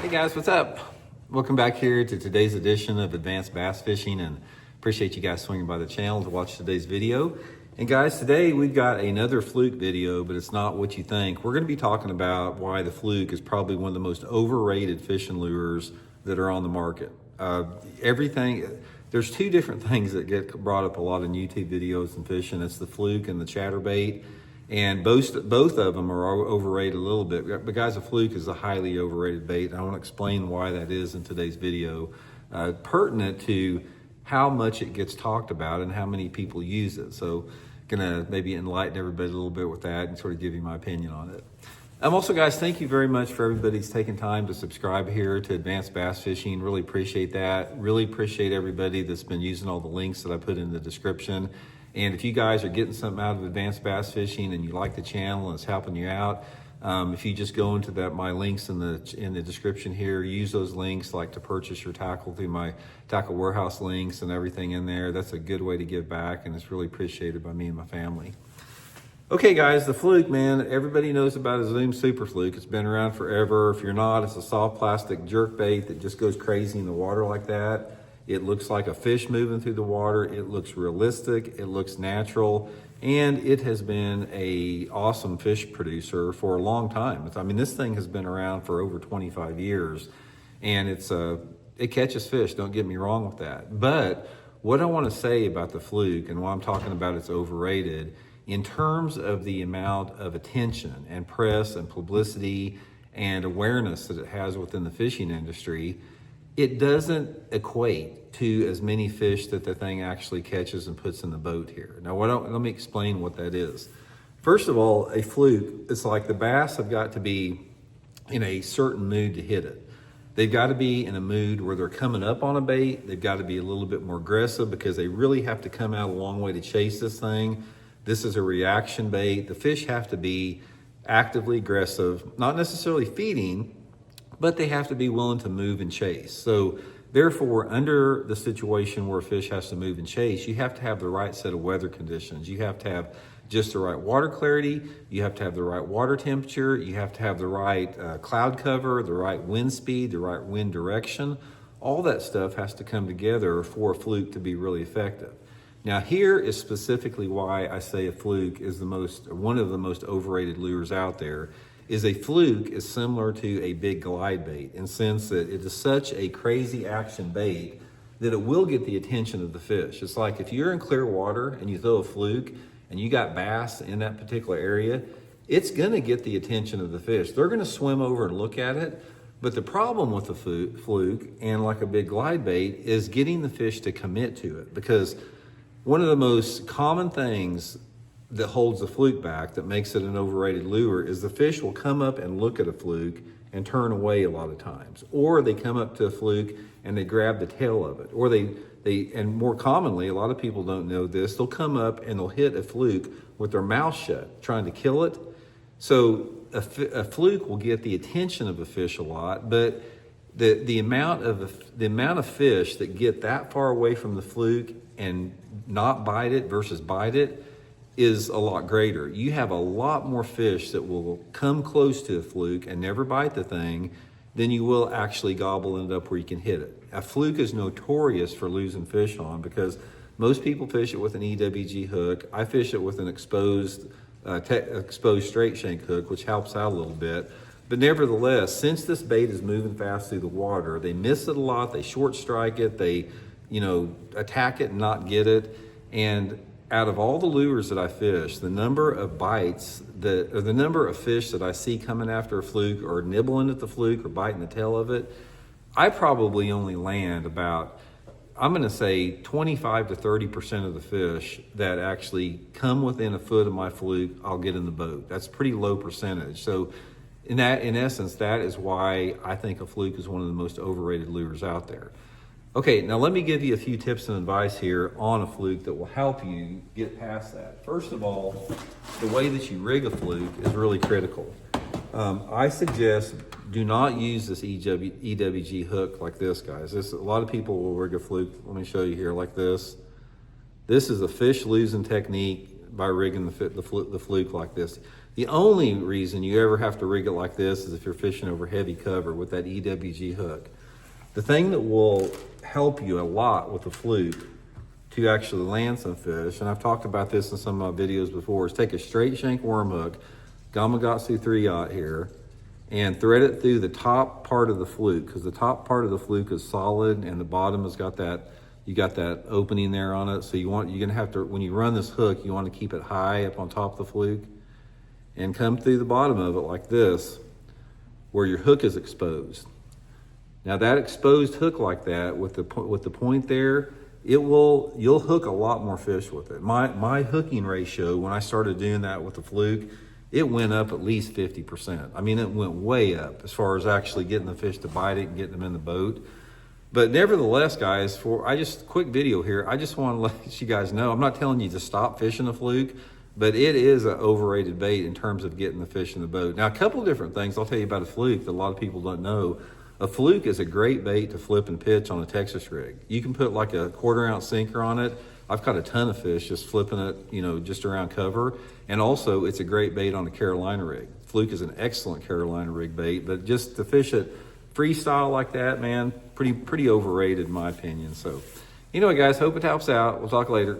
Hey guys, what's up? Welcome back here to today's edition of Advanced Bass Fishing, and appreciate you guys swinging by the channel to watch today's video. And guys, today we've got another Fluke video, but it's not what you think. We're going to be talking about why the Fluke is probably one of the most overrated fishing lures that are on the market. There's two different things that get brought up a lot in YouTube videos and fishing. It's the Fluke and the chatterbait. And both of them are overrated a little bit. But guys, a Fluke is a highly overrated bait. I want to explain why that is in today's video, pertinent to how much it gets talked about and how many people use it. So gonna maybe enlighten everybody a little bit with that and sort of give you my opinion on it. Also, guys, thank you very much for everybody's taking time to subscribe here to Advanced Bass Fishing. Really appreciate that. Really appreciate everybody that's been using all the links that I put in the description. And if you guys are getting something out of Advanced Bass Fishing and you like the channel and it's helping you out, if you just go into my links in the description here, use those links like to purchase your tackle through my tackle warehouse links and everything in there. That's a good way to give back, and it's really appreciated by me and my family. Okay guys, the Fluke, man, everybody knows about a Zoom Super Fluke. It's been around forever. If you're not, it's a soft plastic jerk bait that just goes crazy in the water like that. It looks like a fish moving through the water. It looks realistic. It looks natural. And it has been an awesome fish producer for a long time. I mean, this thing has been around for over 25 years. And it catches fish, don't get me wrong with that. But what I want to say about the Fluke and why I'm talking about it's overrated, in terms of the amount of attention and press and publicity and awareness that it has within the fishing industry, it doesn't equate to as many fish that the thing actually catches and puts in the boat here. Now, let me explain what that is. First of all, a Fluke, it's like the bass have got to be in a certain mood to hit it. They've got to be in a mood where they're coming up on a bait. They've got to be a little bit more aggressive because they really have to come out a long way to chase this thing. This is a reaction bait. The fish have to be actively aggressive, not necessarily feeding, but they have to be willing to move and chase. So therefore, under the situation where a fish has to move and chase, you have to have the right set of weather conditions. You have to have just the right water clarity. You have to have the right water temperature. You have to have the right cloud cover, the right wind speed, the right wind direction. All that stuff has to come together for a Fluke to be really effective. Now, here is specifically why I say a Fluke is one of the most overrated lures out there. Is a Fluke is similar to a big glide bait in the sense that it is such a crazy action bait that it will get the attention of the fish. It's like if you're in clear water and you throw a Fluke and you got bass in that particular area, it's gonna get the attention of the fish. They're gonna swim over and look at it, but the problem with the Fluke and like a big glide bait is getting the fish to commit to it, because one of the most common things that holds the Fluke back, that makes it an overrated lure, is the fish will come up and look at a Fluke and turn away a lot of times. Or they come up to a Fluke and they grab the tail of it. Or and more commonly, a lot of people don't know this, they'll come up and they'll hit a Fluke with their mouth shut, trying to kill it. So a Fluke will get the attention of a fish a lot, but the amount of fish that get that far away from the Fluke and not bite it versus bite it is a lot greater. You have a lot more fish that will come close to a Fluke and never bite the thing than you will actually gobble it up where you can hit it. A Fluke is notorious for losing fish on because most people fish it with an EWG hook. I fish it with an exposed straight shank hook, which helps out a little bit. But nevertheless, since this bait is moving fast through the water, they miss it a lot, they short strike it, they attack it and not get it. And out of all the lures that I fish, the number of bites, the number of fish that I see coming after a Fluke or nibbling at the Fluke or biting the tail of it, I probably only land about, I'm gonna say 25 to 30% of the fish that actually come within a foot of my Fluke, I'll get in the boat. That's a pretty low percentage. So in essence, that is why I think a Fluke is one of the most overrated lures out there. Okay, now let me give you a few tips and advice here on a Fluke that will help you get past that. First of all, the way that you rig a Fluke is really critical. I suggest do not use this EWG hook like this, guys. A lot of people will rig a Fluke. Let me show you here like this. This is a fish losing technique by rigging the Fluke like this. The only reason you ever have to rig it like this is if you're fishing over heavy cover with that EWG hook. The thing that will help you a lot with the Fluke to actually land some fish, and I've talked about this in some of my videos before, is take a straight shank worm hook, Gamakatsu 3/0 here, and thread it through the top part of the Fluke, because the top part of the Fluke is solid and the bottom has got that, you got that opening there on it. So you're gonna have to, when you run this hook, you want to keep it high up on top of the Fluke and come through the bottom of it like this, where your hook is exposed. Now that exposed hook like that with the point there, you'll hook a lot more fish with it. My hooking ratio when I started doing that with the Fluke, it went up at least 50%. I mean, it went way up as far as actually getting the fish to bite it and getting them in the boat. But nevertheless, guys, quick video here. I just want to let you guys know, I'm not telling you to stop fishing the Fluke, but it is an overrated bait in terms of getting the fish in the boat. Now, a couple different things I'll tell you about a Fluke that a lot of people don't know. A Fluke is a great bait to flip and pitch on a Texas rig. You can put like a 1/4 ounce sinker on it. I've caught a ton of fish just flipping it, you know, just around cover. And also it's a great bait on a Carolina rig. Fluke is an excellent Carolina rig bait, but just to fish it freestyle like that, man, pretty overrated in my opinion. So anyway, guys, hope it helps out. We'll talk later.